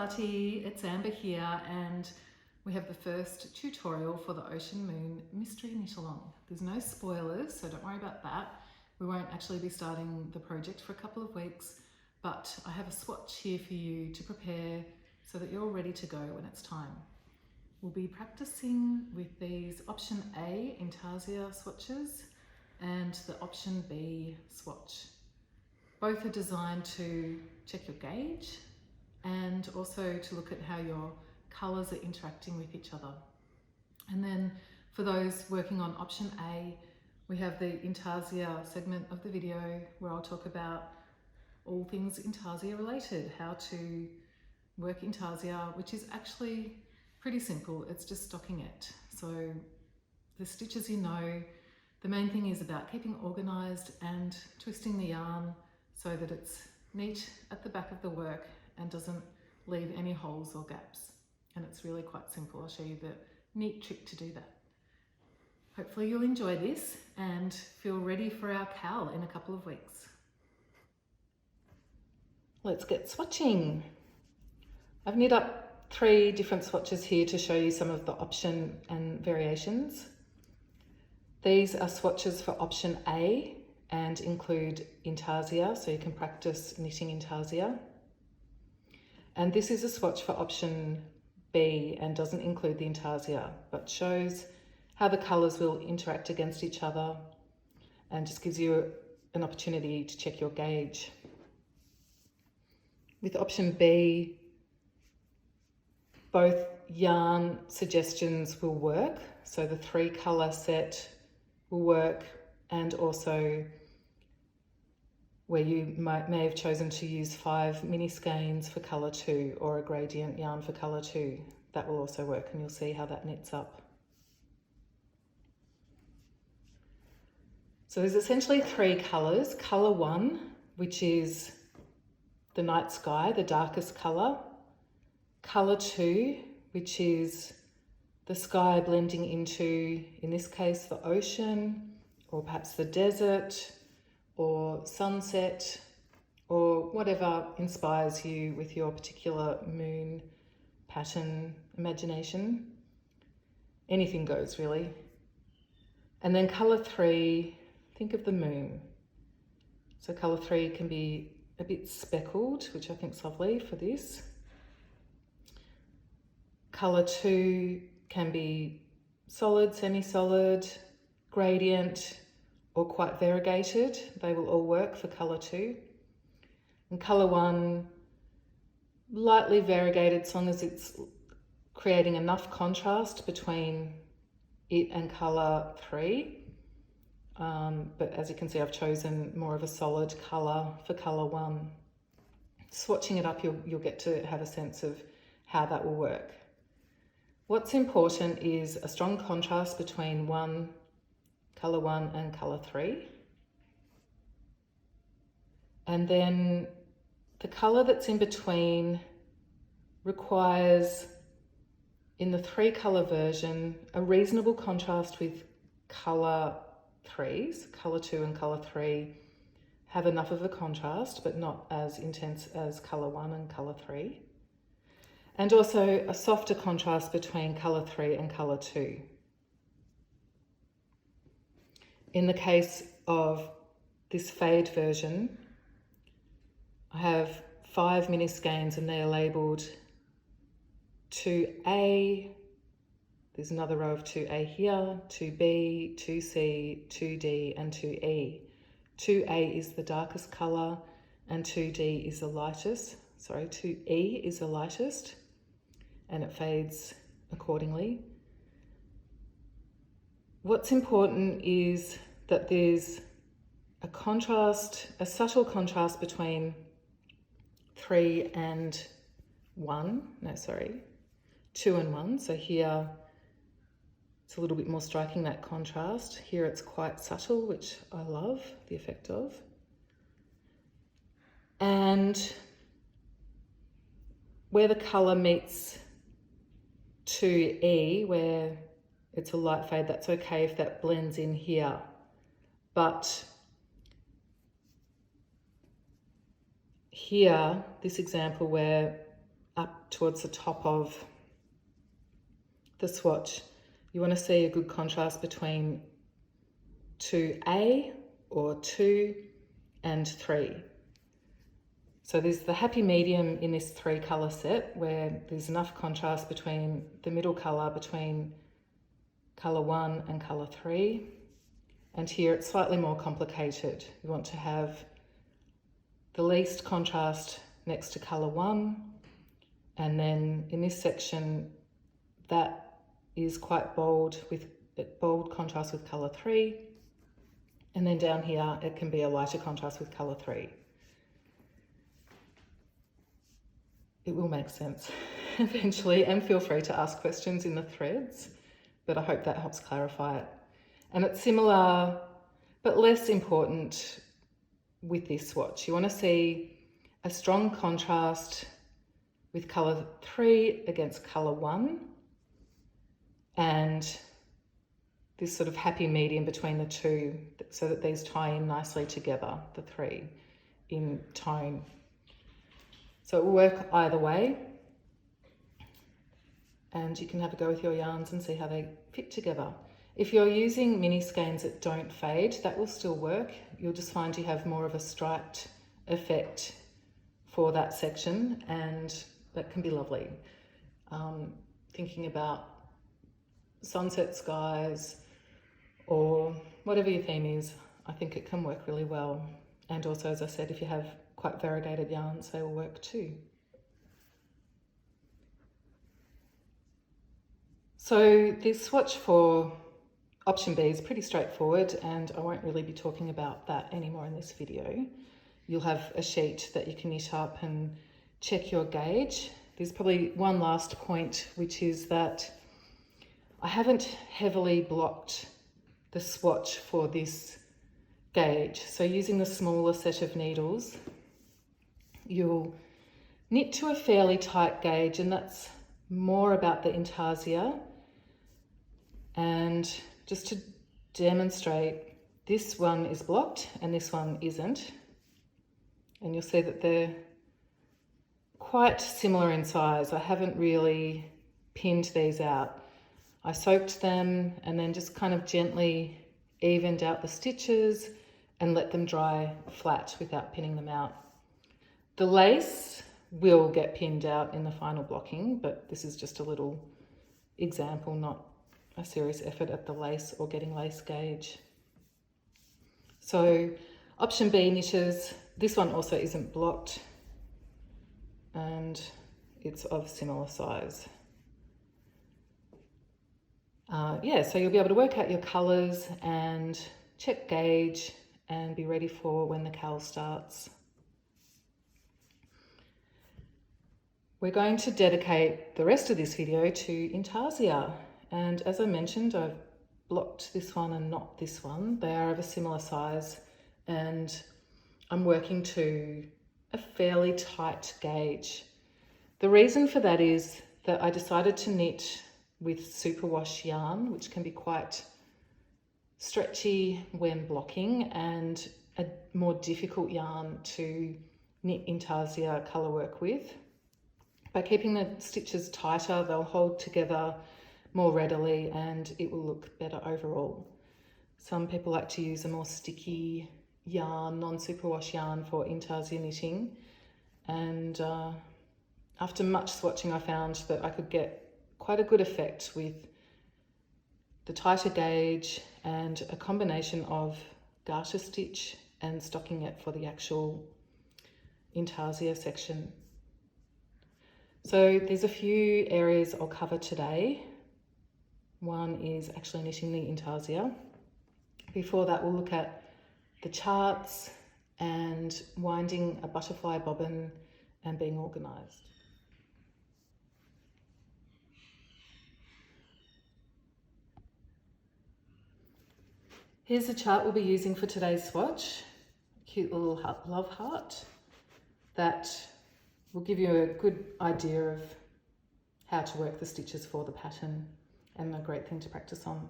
party, it's Amber here, and we have the first tutorial for the Ocean Moon Mystery Knit Along. There's no spoilers, so don't worry about that. We won't actually be starting the project for a couple of weeks, but I have a swatch here for you to prepare so that you're ready to go when it's time. We'll be practicing with these option A intarsia swatches and the option B swatch. Both are designed to check your gauge and also to look at how your colours are interacting with each other. And then for those working on option A, we have the intarsia segment of the video where I'll talk about all things intarsia related, how to work intarsia, which is actually pretty simple. It's just stocking it. So the stitches, you know, the main thing is about keeping organised and twisting the yarn so that it's neat at the back of the work and doesn't leave any holes or gaps. And it's really quite simple. I'll show you the neat trick to do that. Hopefully you'll enjoy this and feel ready for our KAL in a couple of weeks. Let's get swatching. I've knit up 3 different swatches here to show you some of the option and variations. These are swatches for option A and include intarsia, so you can practice knitting intarsia. And this is a swatch for option B and doesn't include the intarsia, but shows how the colours will interact against each other and just gives you an opportunity to check your gauge. With option B, both yarn suggestions will work, so the 3 colour set will work, and also where you may have chosen to use 5 mini skeins for colour 2 or a gradient yarn for colour 2. That will also work, and you'll see how that knits up. So there's essentially 3 colours. Colour 1, which is the night sky, the darkest colour. Colour 2, which is the sky blending into, in this case, the ocean, or perhaps the desert, or sunset, or whatever inspires you with your particular moon pattern imagination. Anything goes, really. And then colour 3, think of the moon. So colour 3 can be a bit speckled, which I think is lovely for this. Colour 2 can be solid, semi-solid, gradient, or quite variegated. They will all work for colour 2. And colour 1, lightly variegated as long as it's creating enough contrast between it and colour 3. But as you can see, I've chosen more of a solid colour for colour 1. Swatching it up, you'll get to have a sense of how that will work. What's important is a strong contrast between colour 1 and colour 3. And then the colour that's in between requires, in the 3 colour version, a reasonable contrast with colour 3s. Colour 2 and colour 3 have enough of a contrast, but not as intense as colour 1 and colour 3. And also a softer contrast between colour 3 and colour 2. In the case of this fade version, I have 5 mini skeins and they are labelled 2A, there's another row of 2A here, 2B, 2C, 2D and 2E. 2A is the darkest colour and 2D is the lightest, 2E is the lightest, and it fades accordingly. What's important is that there's a contrast, a subtle contrast between 2 and 1. So here it's a little bit more striking, that contrast. Here it's quite subtle, which I love the effect of. And where the colour meets 2E, where it's a light fade, that's okay if that blends in here. But here, this example where up towards the top of the swatch. You want to see a good contrast between 2A or 2 and 3. So there's the happy medium in this 3 colour set where there's enough contrast between the middle colour, between colour 1 and colour 3. And here it's slightly more complicated. You want to have the least contrast next to colour 1, and then in this section that is quite bold, with bold contrast with colour 3, and then down here it can be a lighter contrast with colour 3. It will make sense eventually, and feel free to ask questions in the threads, but I hope that helps clarify it. And it's similar but less important with this swatch. You want to see a strong contrast with colour 3 against colour 1, and this sort of happy medium between the two, so that these tie in nicely together, the 3 in tone. So it will work either way, and you can have a go with your yarns and see how they fit together. If you're using mini skeins that don't fade, that will still work. You'll just find you have more of a striped effect for that section, and that can be lovely. Thinking about sunset skies or whatever your theme is, I think it can work really well. And also, as I said, if you have quite variegated yarns, they will work too. So this swatch for option B is pretty straightforward, and I won't really be talking about that anymore in this video. You'll have a sheet that you can knit up and check your gauge. There's probably one last point, which is that I haven't heavily blocked the swatch for this gauge. So using the smaller set of needles, you'll knit to a fairly tight gauge, and that's more about the intarsia. And just to demonstrate, this one is blocked and this one isn't. And you'll see that they're quite similar in size. I haven't really pinned these out. I soaked them and then just kind of gently evened out the stitches and let them dry flat without pinning them out. The lace will get pinned out in the final blocking, but this is just a little example, not a serious effort at the lace or getting lace gauge. So option B knitters, this one also isn't blocked and it's of similar size. So you'll be able to work out your colours and check gauge and be ready for when the KAL starts. We're going to dedicate the rest of this video to intarsia, and as I mentioned, I've blocked this one and not this one. They are of a similar size, and I'm working to a fairly tight gauge. The reason for that is that I decided to knit with superwash yarn, which can be quite stretchy when blocking and a more difficult yarn to knit intarsia colour work with. By keeping the stitches tighter, they'll hold together more readily and it will look better overall. Some people like to use a more sticky yarn, non-superwash yarn for intarsia knitting, and after much swatching I found that I could get quite a good effect with the tighter gauge and a combination of garter stitch and stocking it for the actual intarsia section. So there's a few areas I'll cover today. One is actually knitting the intarsia. Before that, we'll look at the charts and winding a butterfly bobbin and being organised. Here's the chart we'll be using for today's swatch. Cute little love heart that will give you a good idea of how to work the stitches for the pattern, and a great thing to practice on.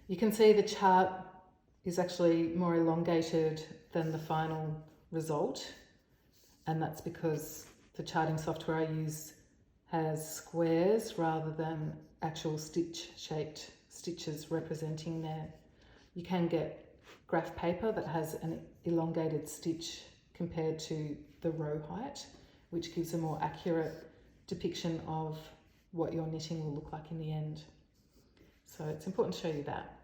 You can see the chart is actually more elongated than the final result, and that's because the charting software I use has squares rather than actual stitch-shaped stitches representing there. You can get graph paper that has an elongated stitch compared to the row height, which gives a more accurate depiction of what your knitting will look like in the end. So it's important to show you that.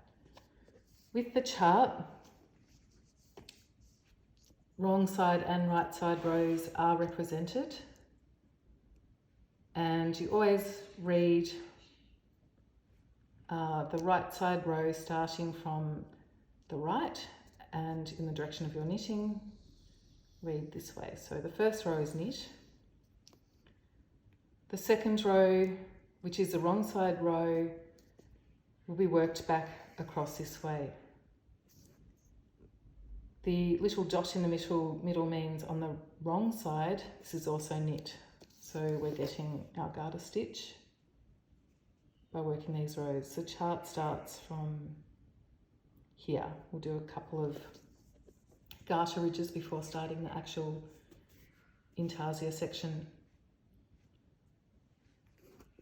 With the chart, wrong side and right side rows are represented, and you always read the right side row starting from the right and in the direction of your knitting, read this way. So the first row is knit. The second row, which is the wrong side row, will be worked back across this way. The little dot in the middle means on the wrong side, this is also knit. So we're getting our garter stitch by working these rows. The chart starts from here. We'll do a couple of garter ridges before starting the actual intarsia section.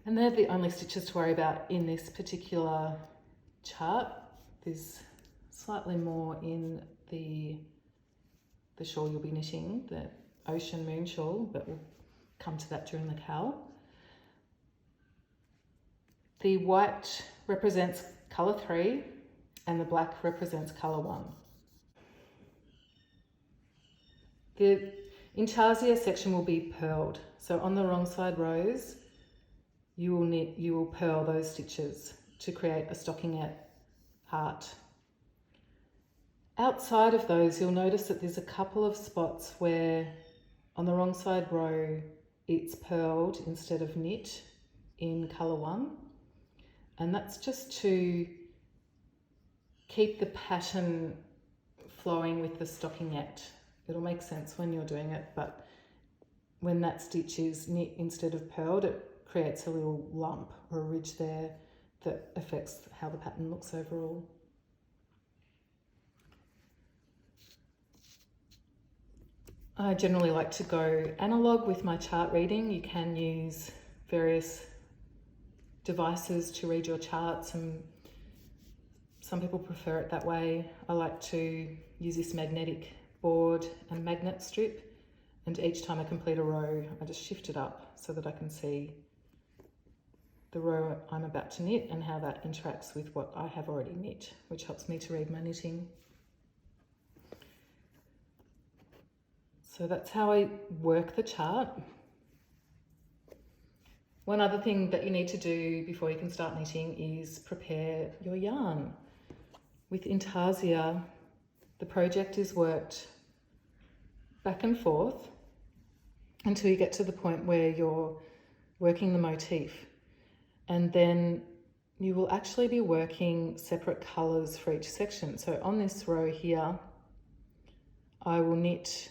And they're the only stitches to worry about in this particular chart. There's slightly more in the shawl you'll be knitting, the Ocean Moon shawl, but we'll come to that during the KAL. The white represents colour 3 and the black represents colour 1. The intarsia section will be purled. So on the wrong side rows, you will purl those stitches to create a stockingette heart. Outside of those, you'll notice that there's a couple of spots where on the wrong side row, it's purled instead of knit in colour 1. And that's just to keep the pattern flowing with the stockingette. It'll make sense when you're doing it, but when that stitch is knit instead of purled, it creates a little lump or a ridge there that affects how the pattern looks overall. I generally like to go analog with my chart reading. You can use various devices to read your charts, and some people prefer it that way. I like to use this magnetic board and magnet strip, and each time I complete a row, I just shift it up so that I can see the row I'm about to knit and how that interacts with what I have already knit, which helps me to read my knitting. So that's how I work the chart. One other thing that you need to do before you can start knitting is prepare your yarn. With intarsia, the project is worked back and forth until you get to the point where you're working the motif. And then you will actually be working separate colours for each section. So on this row here, I will knit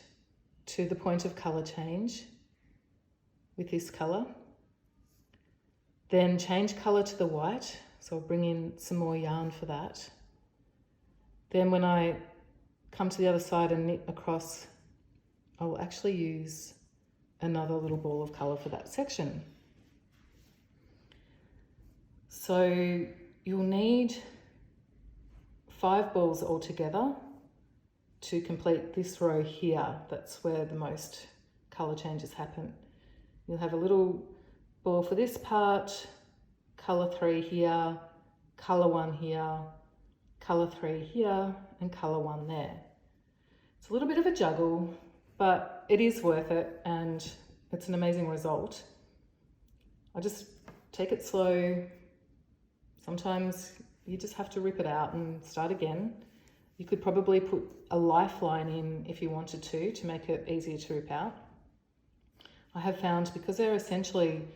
to the point of colour change with this colour. Then change colour to the white, so I'll bring in some more yarn for that. Then when I come to the other side and knit across, I will actually use another little ball of colour for that section. So you'll need 5 balls altogether to complete this row here. That's where the most colour changes happen. You'll have a little ball for this part, colour 3 here, colour 1 here, colour 3 here, and colour 1 there. It's a little bit of a juggle, but it is worth it and it's an amazing result. I just take it slow. Sometimes you just have to rip it out and start again. You could probably put a lifeline in if you wanted to make it easier to rip out. I have found because they're essentially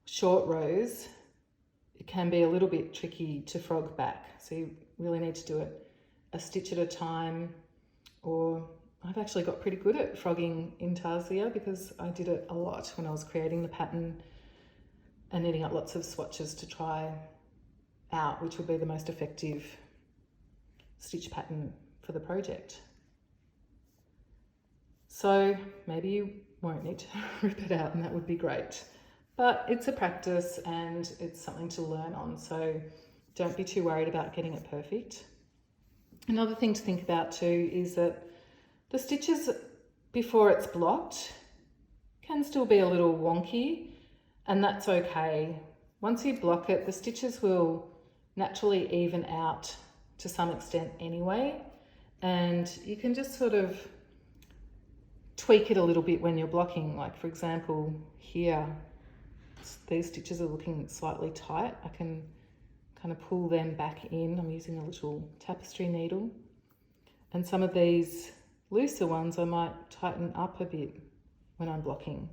short rows, it can be a little bit tricky to frog back. So you really need to do it a stitch at a time, or I've actually got pretty good at frogging intarsia because I did it a lot when I was creating the pattern and knitting up lots of swatches to try out which would be the most effective stitch pattern for the project. So maybe you won't need to rip it out, and that would be great. But it's a practice and it's something to learn on, so don't be too worried about getting it perfect. Another thing to think about too is that the stitches before it's blocked can still be a little wonky, and that's okay. Once you block it, the stitches will naturally even out to some extent anyway, and you can just sort of tweak it a little bit when you're blocking. Like for example, here, these stitches are looking slightly tight. I can kind of pull them back in. I'm using a little tapestry needle. And some of these looser ones I might tighten up a bit when I'm blocking,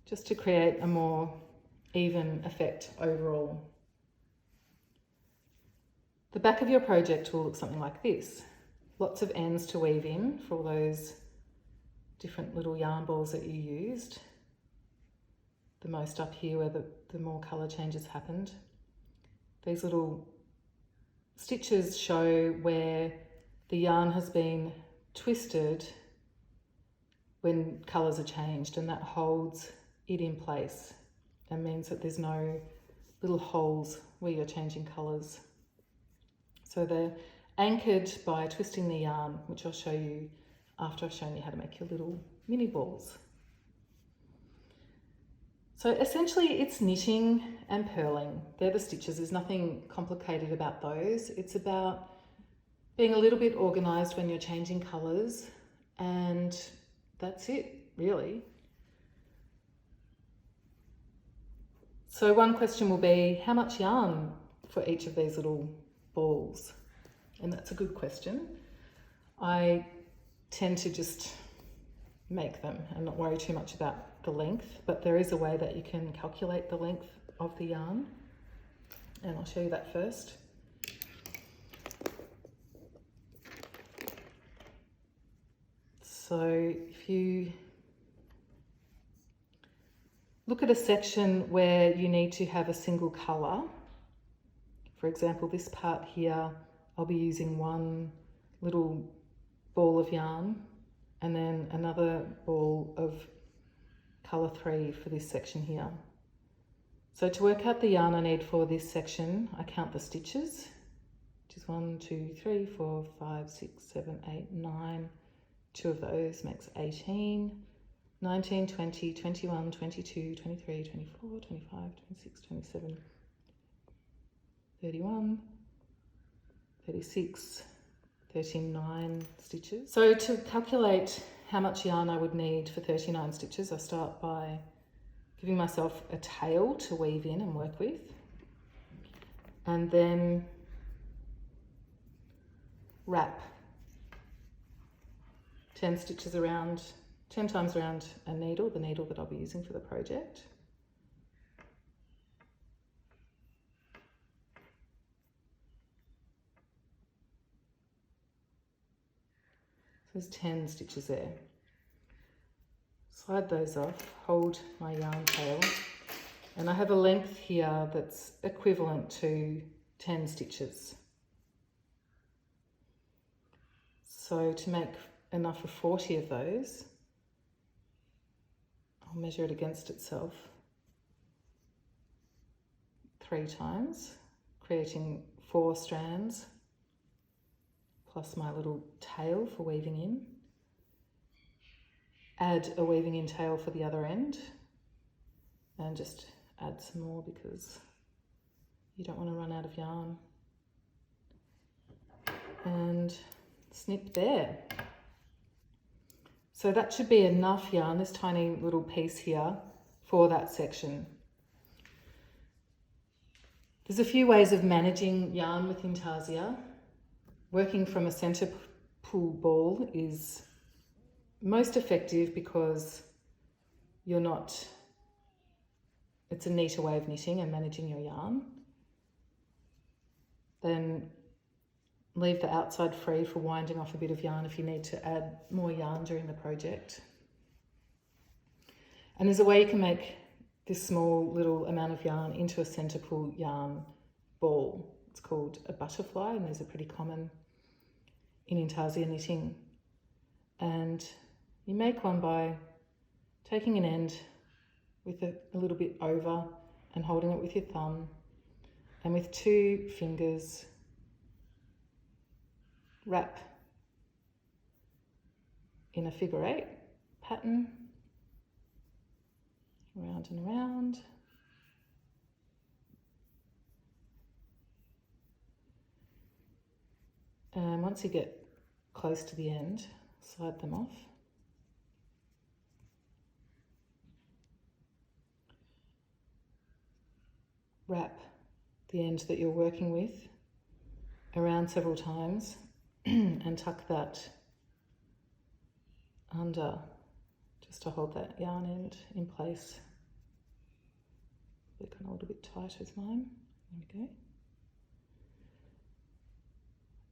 just to create a more even effect overall. The back of your project will look something like this. Lots of ends to weave in for all those different little yarn balls that you used. The most up here where the more colour changes happened. These little stitches show where the yarn has been twisted when colours are changed, and that holds it in place and means that there's no little holes where you're changing colours. So they're anchored by twisting the yarn, which I'll show you after I've shown you how to make your little mini balls. So essentially it's knitting and purling. They're the stitches. There's nothing complicated about those. It's about being a little bit organised when you're changing colours, and that's it, really. So one question will be, how much yarn for each of these little balls? And that's a good question. I tend to just make them and not worry too much about the length, but there is a way that you can calculate the length of the yarn, and I'll show you that first. So if you look at a section where you need to have a single colour, for example this part here, I'll be using one little ball of yarn and then another ball of colour 3 for this section here. So to work out the yarn I need for this section, I count the stitches, which is 1, 2, 3, 4, 5, 6, 7, 8, 9. 2 of those makes 18, 19, 20, 21, 22, 23, 24, 25, 26, 27, 31, 36, 39 stitches. So to calculate how much yarn I would need for 39 stitches, I start by giving myself a tail to weave in and work with, and then wrap 10 stitches around, 10 times around a needle, the needle that I'll be using for the project. So there's 10 stitches there. Slide those off, hold my yarn tail, and I have a length here that's equivalent to 10 stitches. So to make enough for 40 of those, I'll measure it against itself 3 times, creating 4 strands, plus my little tail for weaving in. Add a weaving in tail for the other end, and just add some more because you don't want to run out of yarn. And snip there. So that should be enough yarn, this tiny little piece here, for that section. There's a few ways of managing yarn with intarsia. Working from a centre pull ball is most effective because it's a neater way of knitting and managing your yarn. Then leave the outside free for winding off a bit of yarn if you need to add more yarn during the project. And there's a way you can make this small little amount of yarn into a centre pull yarn ball. It's called a butterfly, and these are pretty common in intarsia knitting. And you make one by taking an end with a little bit over and holding it with your thumb, and with 2 fingers wrap in a figure 8 pattern, around and around. And once you get close to the end, slide them off. Wrap the end that you're working with around several times and tuck that under, just to hold that yarn end in place. They're kind of a little bit tight as mine. There we go.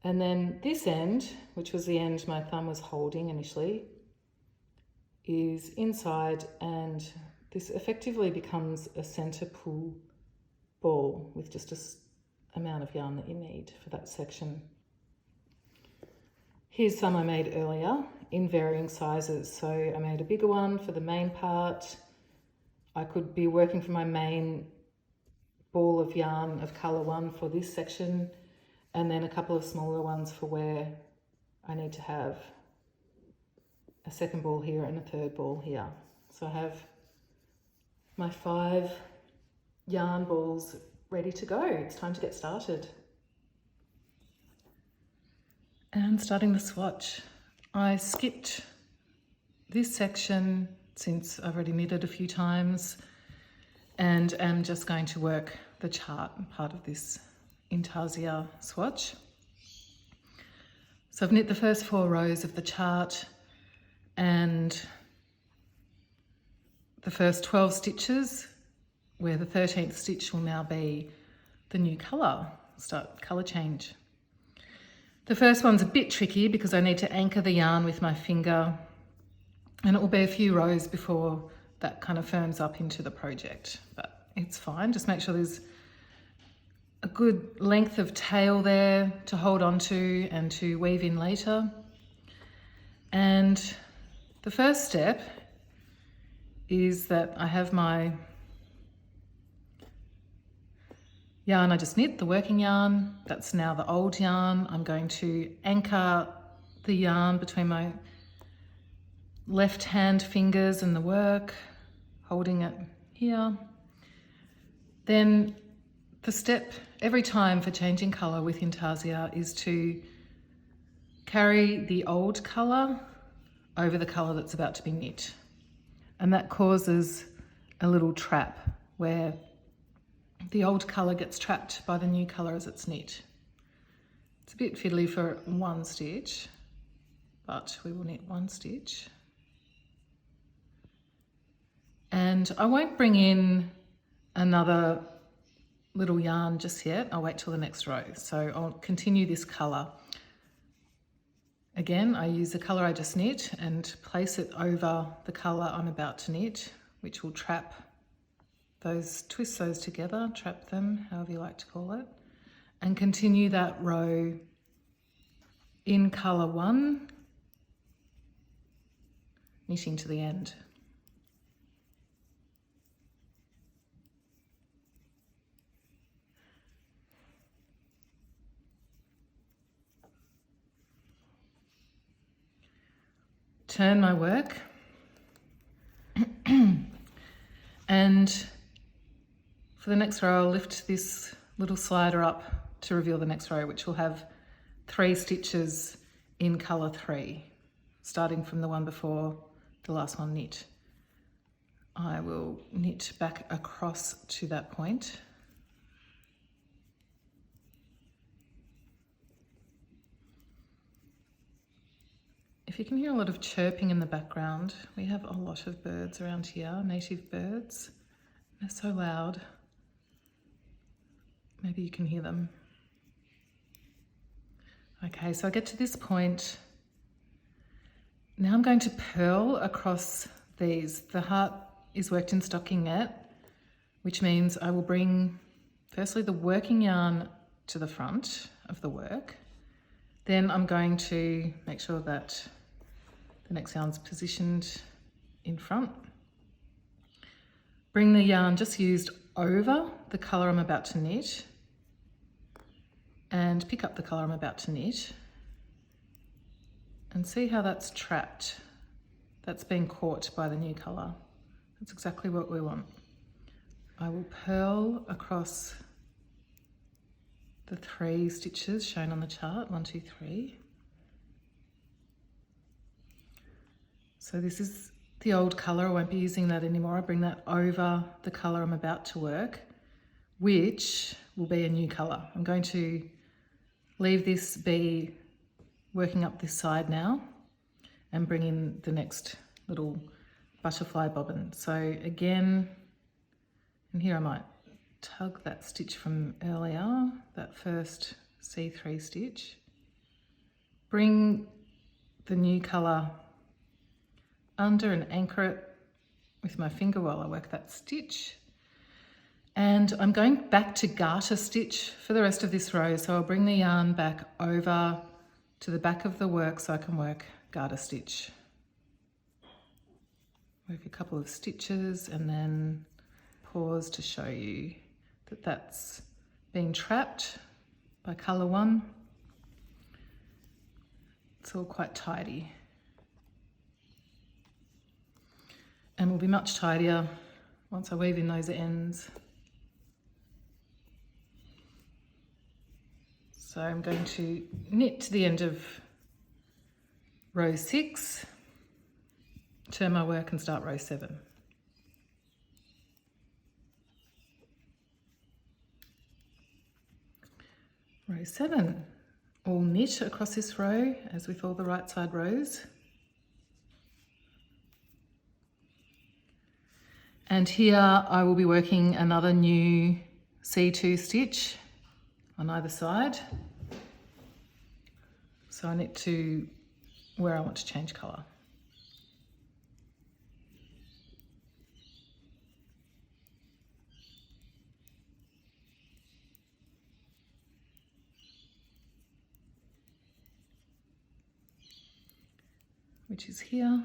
And then this end, which was the end my thumb was holding initially, is inside, and this effectively becomes a center pull ball with just a amount of yarn that you need for that section. Here's some I made earlier in varying sizes. So I made a bigger one for the main part. I could be working from my main ball of yarn of colour 1 for this section, and then a couple of smaller ones for where I need to have a second ball here and a third ball here. So I have my 5 yarn balls ready to go. It's time to get started. And starting the swatch. I skipped this section since I've already knitted a few times, and am just going to work the chart part of this intarsia swatch. So I've knit the first 4 rows of the chart, and the first 12 stitches, where the 13th stitch will now be the new colour, start colour change. The first one's a bit tricky because I need to anchor the yarn with my finger, and it will be a few rows before that kind of firms up into the project, but it's fine. Just make sure there's a good length of tail there to hold on to and to weave in later. And the first step is that I have my yarn I just knit, the working yarn. That's now the old yarn. I'm going to anchor the yarn between my left hand fingers and the work, holding it here. Then the step every time for changing colour with intarsia is to carry the old colour over the colour that's about to be knit. And that causes a little trap where the old colour gets trapped by the new colour as it's knit. It's a bit fiddly for 1 stitch, but we will knit 1 stitch. And I won't bring in another little yarn just yet. I'll wait till the next row. So I'll continue this colour. Again, I use the colour I just knit and place it over the colour I'm about to knit, which will trap those, twist those together, trap them, however you like to call it, and continue that row in colour 1, knitting to the end. Turn my work and for the next row I'll lift this little slider up to reveal the next row, which will have 3 stitches in colour 3, starting from the one before the last one knit. I will knit back across to that point. If you can hear a lot of chirping in the background, we have a lot of birds around here, native birds. They're so loud. Maybe you can hear them. Okay, so I get to this point. Now I'm going to purl across these. The heart is worked in stockinette, which means I will bring firstly the working yarn to the front of the work. Then I'm going to make sure that the next yarn's positioned in front Bring the yarn just used over the colour I'm about to knit and pick up the colour I'm about to knit and see how that's trapped. That's been caught by the new colour. That's exactly what we want. I will purl across the 3 stitches shown on the chart, 1, 2, 3. So this is the old colour, I won't be using that anymore. I bring that over the colour I'm about to work, which will be a new colour. I'm going to leave this be working up this side now and bring in the next little butterfly bobbin. So again, and here I might tug that stitch from earlier, that first C3 stitch, bring the new colour under and anchor it with my finger while I work that stitch. And I'm going back to garter stitch for the rest of this row, so I'll bring the yarn back over to the back of the work so I can work garter stitch. Work a couple of stitches and then pause to show you that that's been trapped by colour 1. It's all quite tidy. And will be much tidier once I weave in those ends. So I'm going to knit to the end of row 6, turn my work and start row 7. Row 7, all knit across this row as with all the right side rows. And here I will be working another new C2 stitch on either side. So I knit to where I want to change colour. Which is here.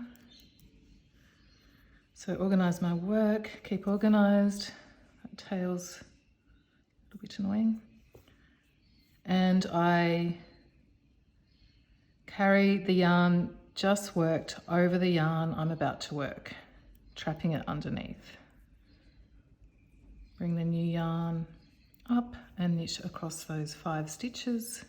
So organise my work, keep organised. That tail's a little bit annoying. And I carry the yarn just worked over the yarn I'm about to work, trapping it underneath. Bring the new yarn up and knit across those 5 stitches.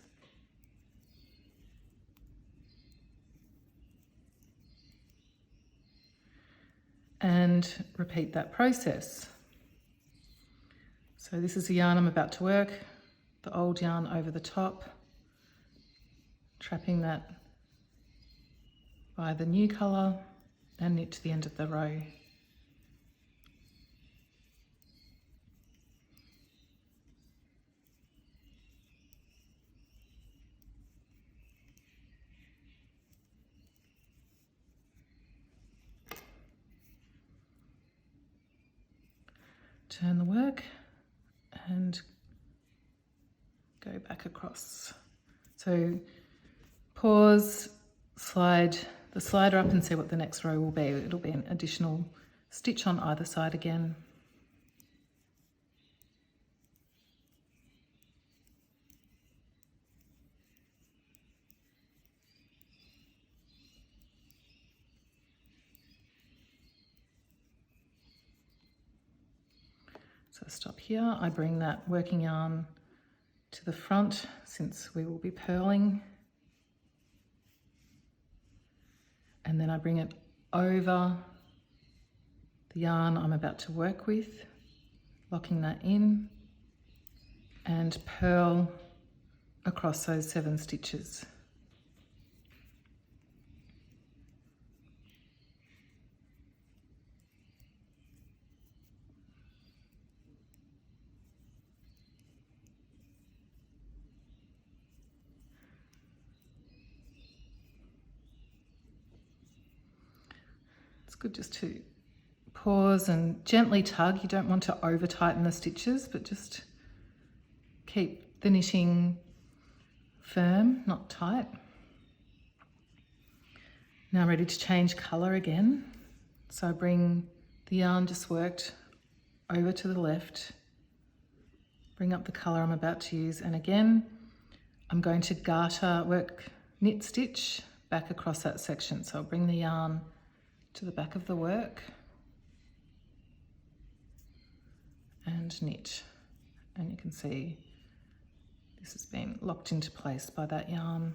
And repeat that process. So this is the yarn I'm about to work, the old yarn over the top, trapping that by the new colour and knit to the end of the row. Turn the work and go back across. So pause, slide the slider up and see what the next row will be. It'll be an additional stitch on either side again. So stop here, I bring that working yarn to the front since we will be purling. And then I bring it over the yarn I'm about to work with, locking that in, and purl across those 7 stitches. It's good just to pause and gently tug. You don't want to over tighten the stitches, but just keep the knitting firm, not tight. Now ready to change colour again. So I bring the yarn just worked over to the left, bring up the colour I'm about to use, and again I'm going to knit stitch back across that section. So I'll bring the yarn to the back of the work and knit, and you can see this has been locked into place by that yarn.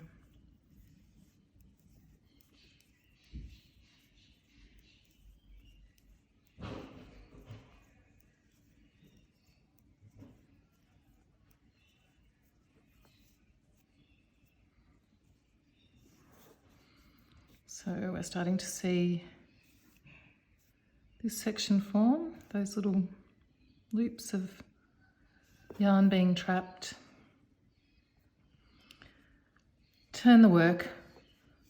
So we're starting to see this section form, those little loops of yarn being trapped. Turn the work.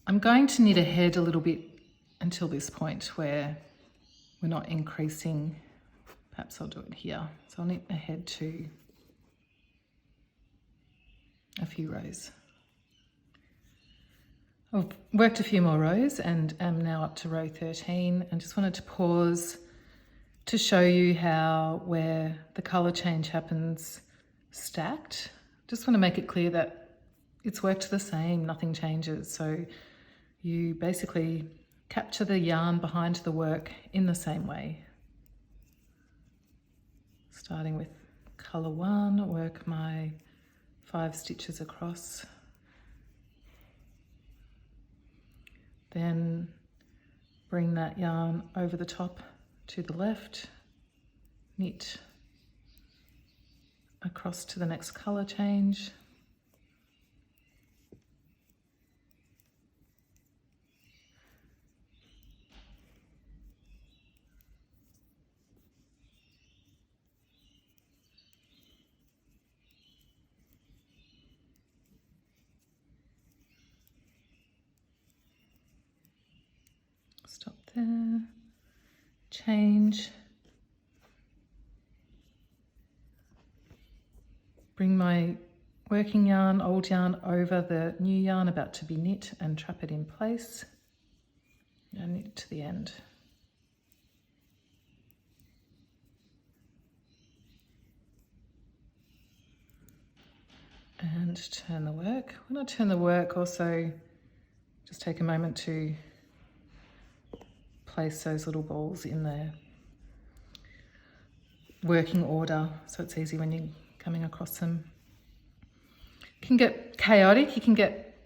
I'm going to knit ahead a little bit until this point where we're not increasing. Perhaps I'll do it here. So I'll knit ahead to a few rows. I've worked a few more rows and am now up to row 13, and just wanted to pause to show you where the colour change happens stacked. Just want to make it clear that it's worked the same, nothing changes. So you basically capture the yarn behind the work in the same way. Starting with colour 1, work my 5 stitches across. Then bring that yarn over the top to the left, knit across to the next colour change. Stop there, change, bring my working yarn, old yarn, over the new yarn about to be knit and trap it in place, and knit to the end. And turn the work. When I turn the work, also just take a moment to place those little balls in their working order so it's easy when you're coming across them. It can get chaotic, you can get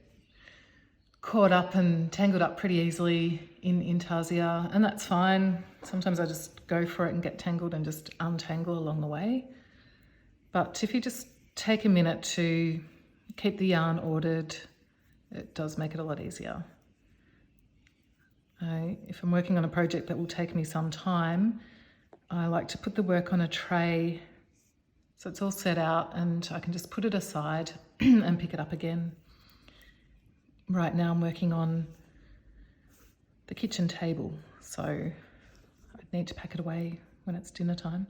caught up and tangled up pretty easily in intarsia, and that's fine. Sometimes I just go for it and get tangled and just untangle along the way. But if you just take a minute to keep the yarn ordered, it does make it a lot easier. If I'm working on a project that will take me some time, I like to put the work on a tray so it's all set out and I can just put it aside and pick it up again. Right now I'm working on the kitchen table, so I need to pack it away when it's dinner time.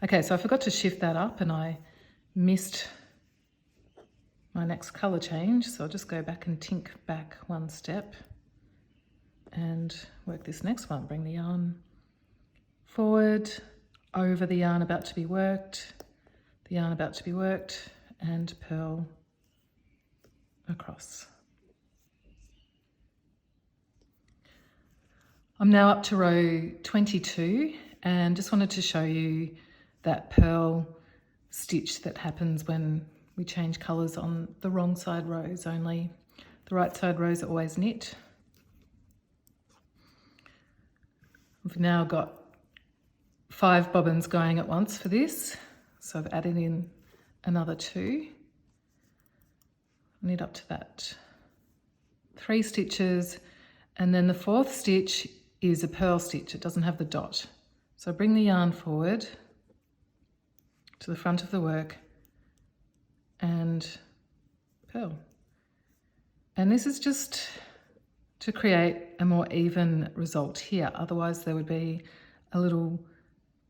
Okay, so I forgot to shift that up and I missed my next colour change, so I'll just go back and tink back one step and work this next one. Bring the yarn forward, over the yarn about to be worked, the yarn about to be worked, and purl across. I'm now up to row 22 and just wanted to show you that purl stitch that happens when we change colours on the wrong side rows only. The right side rows are always knit. I've now got 5 bobbins going at once for this, so I've added in another 2. Knit up to that 3 stitches, and then the 4th stitch is a purl stitch. It doesn't have the dot. So bring the yarn forward to the front of the work and purl. And this is just to create a more even result here. Otherwise there would be a little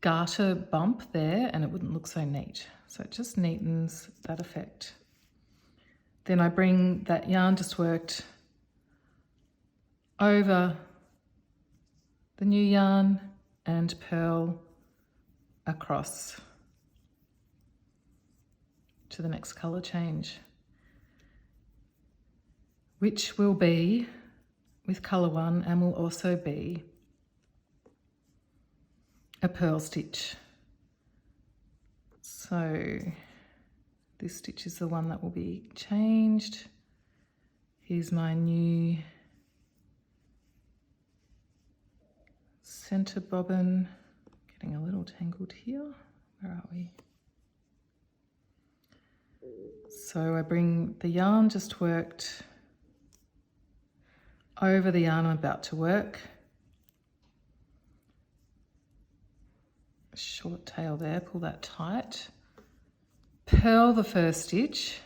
garter bump there and it wouldn't look so neat. So it just neatens that effect. Then I bring that yarn just worked over the new yarn and purl across to the next colour change, which will be with colour 1 and will also be a pearl stitch. So this stitch is the one that will be changed. Here's my new centre bobbin. Getting a little tangled here. Where are we? So I bring the yarn just worked over the yarn I'm about to work. Short tail there, pull that tight. Purl the first stitch.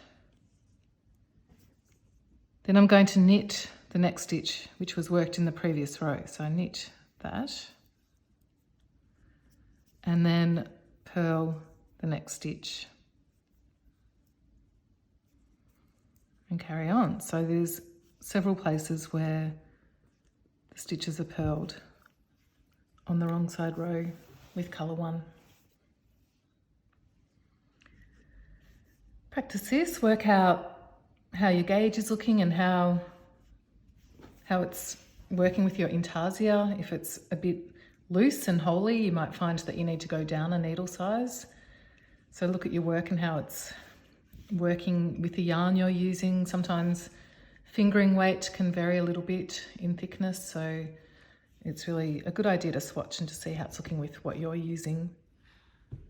Then I'm going to knit the next stitch, which was worked in the previous row. So I knit that. And then purl the next stitch. And carry on. So there's several places where the stitches are purled on the wrong side row with colour 1. Practice this, work out how your gauge is looking and how it's working with your intarsia. If it's a bit loose and holy, you might find that you need to go down a needle size. So look at your work and how it's working with the yarn you're using. Sometimes fingering weight can vary a little bit in thickness, so it's really a good idea to swatch and to see how it's looking with what you're using.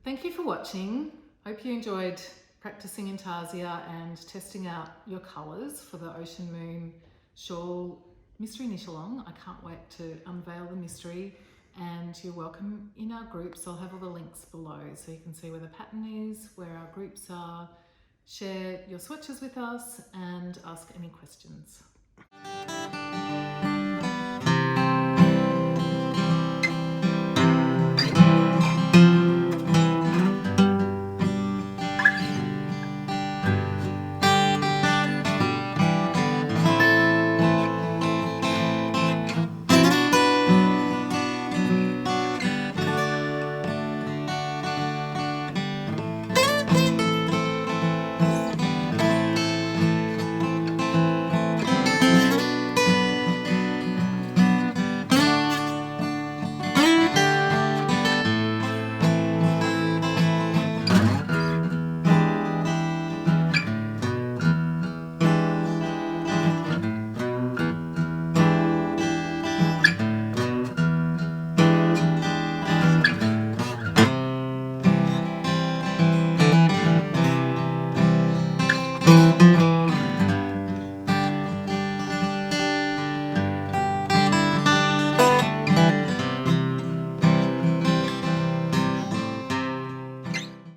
Thank you for watching. Hope you enjoyed practicing intarsia and testing out your colours for the Ocean Moon Shawl Mystery Knit Along. I can't wait to unveil the mystery, and you're welcome in our groups. I'll have all the links below so you can see where the pattern is, where our groups are, share your swatches with us and ask any questions.